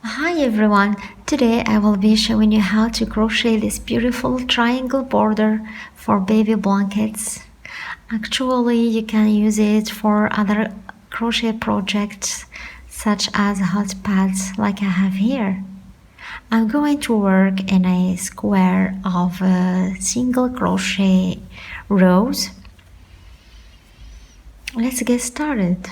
Hi everyone, today I will be showing you how to crochet this beautiful triangle border for baby blankets. Actually, you can use it for other crochet projects such as hot pads like I have here. I'm going to work in a square of single crochet rows. Let's get started.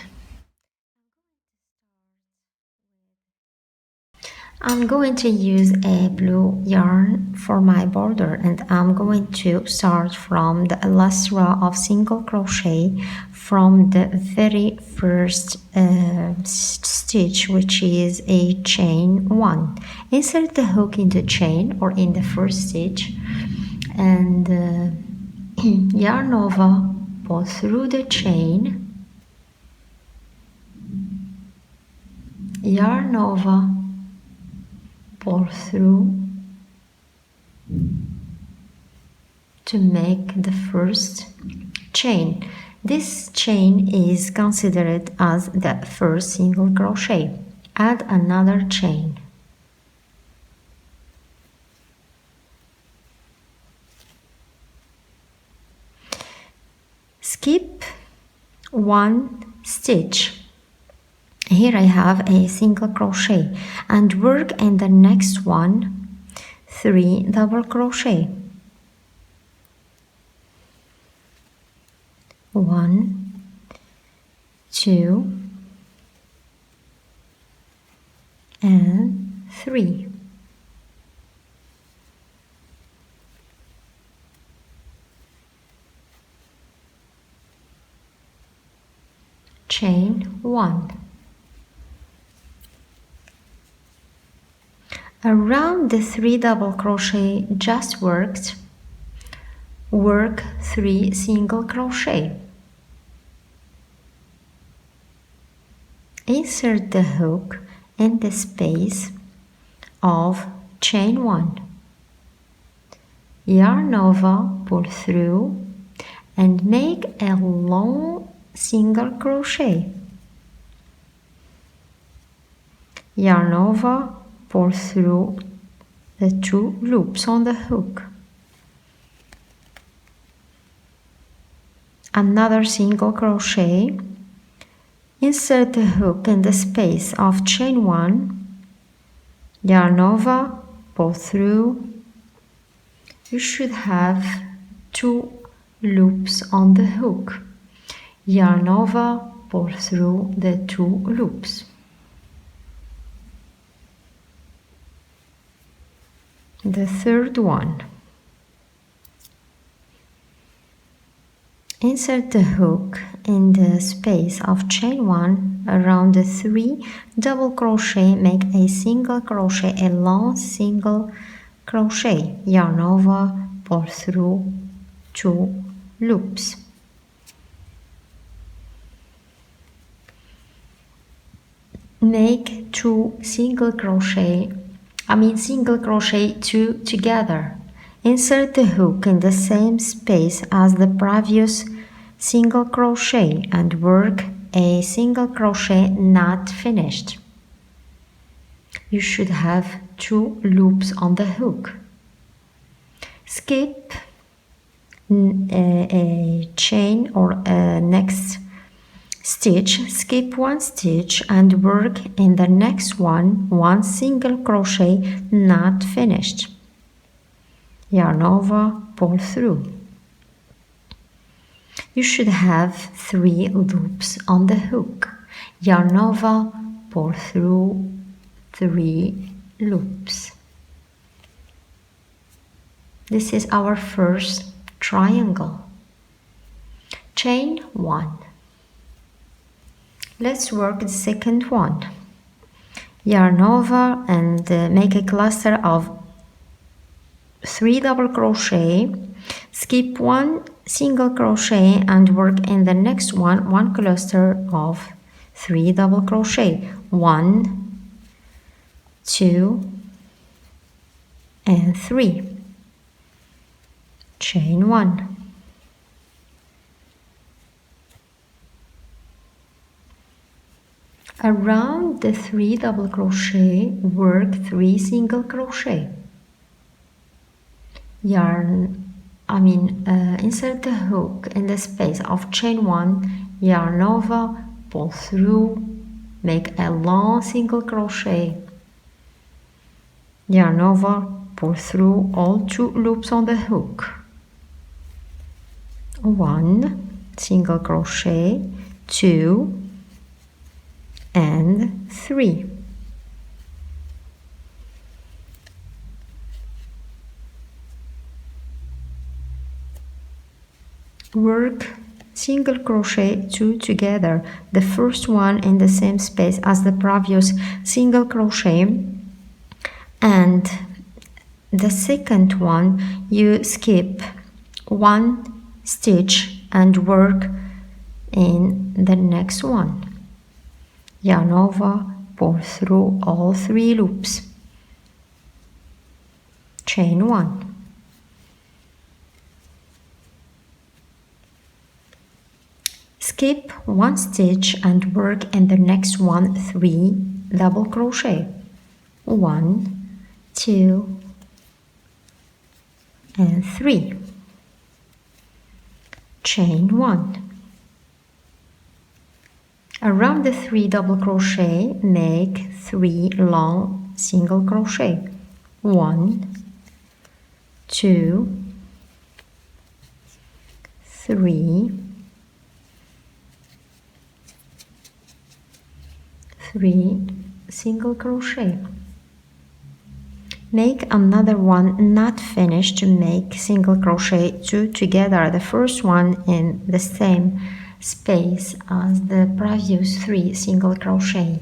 I'm going to use a blue yarn for my border, and I'm going to start from the last row of single crochet from the very first stitch, which is a chain 1. Insert the hook in the chain or in the first stitch and yarn over, pull through the chain, yarn over, pull through to make the first chain. This chain is considered as the first single crochet. Add another chain. Skip one stitch. Here I have a single crochet and work in the next one 3 double crochet. 1, 2, and 3. Chain 1. Around the 3 double crochet just worked, work 3 single crochet. Insert the hook in the space of chain 1. Yarn over, pull through, and make a long single crochet. Yarn over, pull through the 2 loops on the hook. Another single crochet. Insert the hook in the space of chain 1, yarn over, pull through. You should have 2 loops on the hook. Yarn over, pull through the 2 loops. The third one. Insert the hook in the space of chain 1 around the 3 double crochet, make a single crochet, a long single crochet, yarn over, pull through 2 loops. Make 2 single crochet 2 together. Insert the hook in the same space as the previous single crochet and work a single crochet not finished. You should have 2 loops on the hook. Skip a chain or a next stitch, skip 1 stitch and work in the next one 1 single crochet not finished. Yarn over, pull through. You should have 3 loops on the hook. Yarn over, pull through 3 loops. This is our first triangle. Chain 1. Let's work the second one. Yarn over and make a cluster of 3 double crochet. Skip 1 single crochet and work in the next one 1 cluster of 3 double crochet. 1, 2, and 3. Chain 1. Around the 3 double crochet, work 3 single crochet. Insert the hook in the space of chain 1, yarn over, pull through, make a long single crochet, yarn over, pull through all 2 loops on the hook, 1 single crochet, 2 and 3. Work single crochet 2 together, the first one in the same space as the previous single crochet, and the second one you skip 1 stitch and work in the next one. Yarn over, pull through all 3 loops, chain 1. Skip 1 stitch and work in the next one 3 double crochet, 1, 2 and 3, chain 1. Around the 3 double crochet, make 3 long single crochet, 1, 2, 3, 3 single crochet. Make another one not finished to make single crochet 2 together, the first one in the same space as the previous 3 single crochet.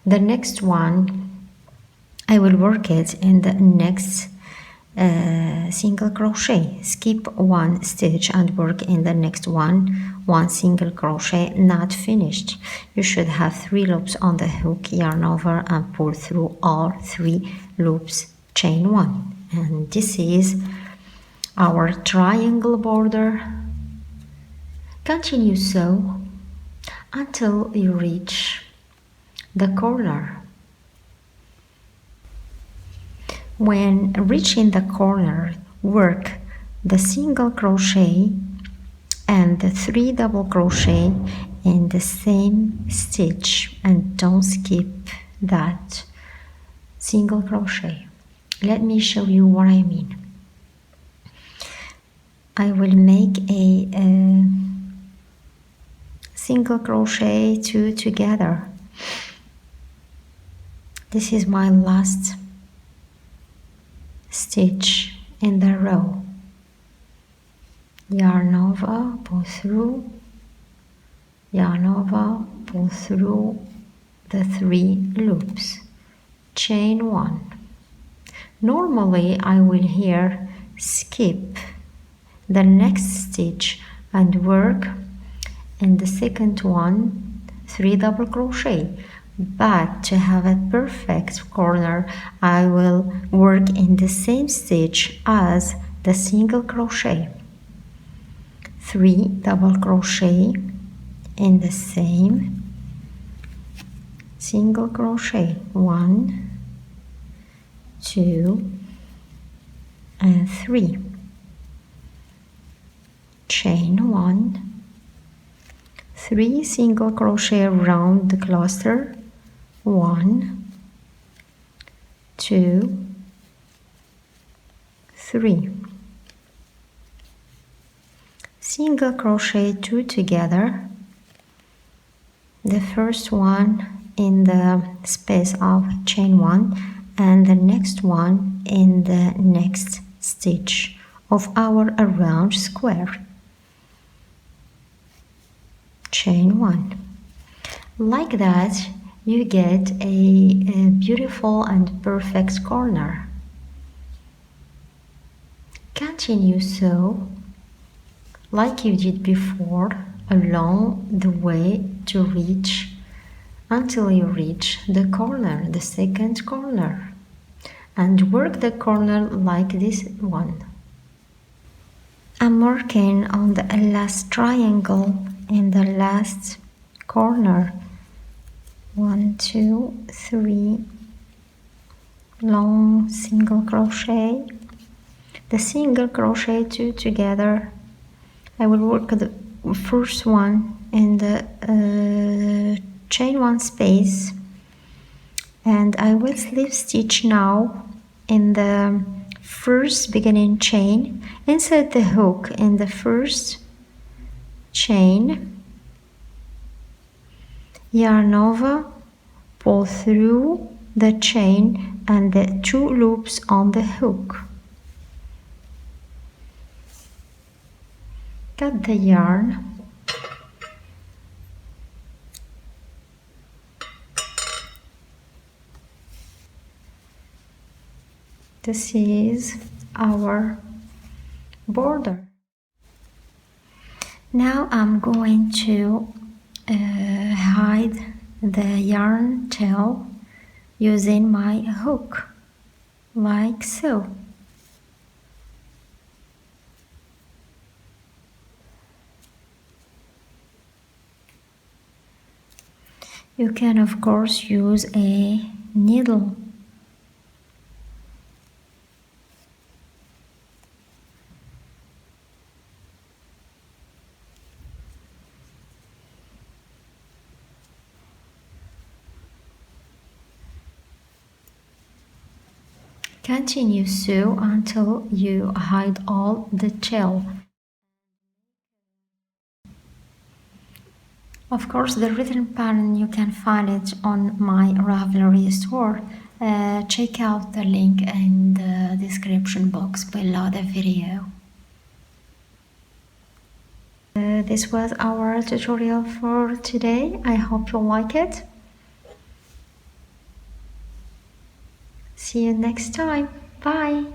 The next one I will work it in the next single crochet. Skip 1 stitch and work in the next one single crochet not finished. You should have 3 loops on the hook, yarn over and pull through all 3 loops, chain 1. And this is our triangle border. Continue sew until you reach the corner. When reaching the corner, work the single crochet and the 3 double crochet in the same stitch and don't skip that single crochet. Let me show you what I mean. I will make a single crochet 2 together. This is my last stitch in the row. Yarn over, pull through, yarn over, pull through the 3 loops, chain 1. Normally I will here skip the next stitch and work in the second one 3 double crochet, but to have a perfect corner I will work in the same stitch as the single crochet, 3 double crochet in the same single crochet, 1, 2 and 3, chain 1, 3 single crochet around the cluster, 1, 2, 3, single crochet 2 together, the first one in the space of chain 1 and the next one in the next stitch of our around square, chain 1. Like that you get a beautiful and perfect corner. Continue sew like you did before along the way to reach until you reach the corner, the second corner, and work the corner like this one. I'm working on the last triangle in the last corner. 1, 2, 3 long single crochet, the single crochet 2 together. I will work the first one in the chain 1 space, and I will slip stitch now in the first beginning chain, insert the hook in the first chain, yarn over, pull through the chain and the 2 loops on the hook. Cut the yarn. This is our border. Now I'm going to hide the yarn tail using my hook, like so. You can of course use a needle. Continue sew until you hide all the tail. Of course, the written pattern, you can find it on my Ravelry store. Check out the link in the description box below the video. This was our tutorial for today. I hope you like it. See you next time. Bye.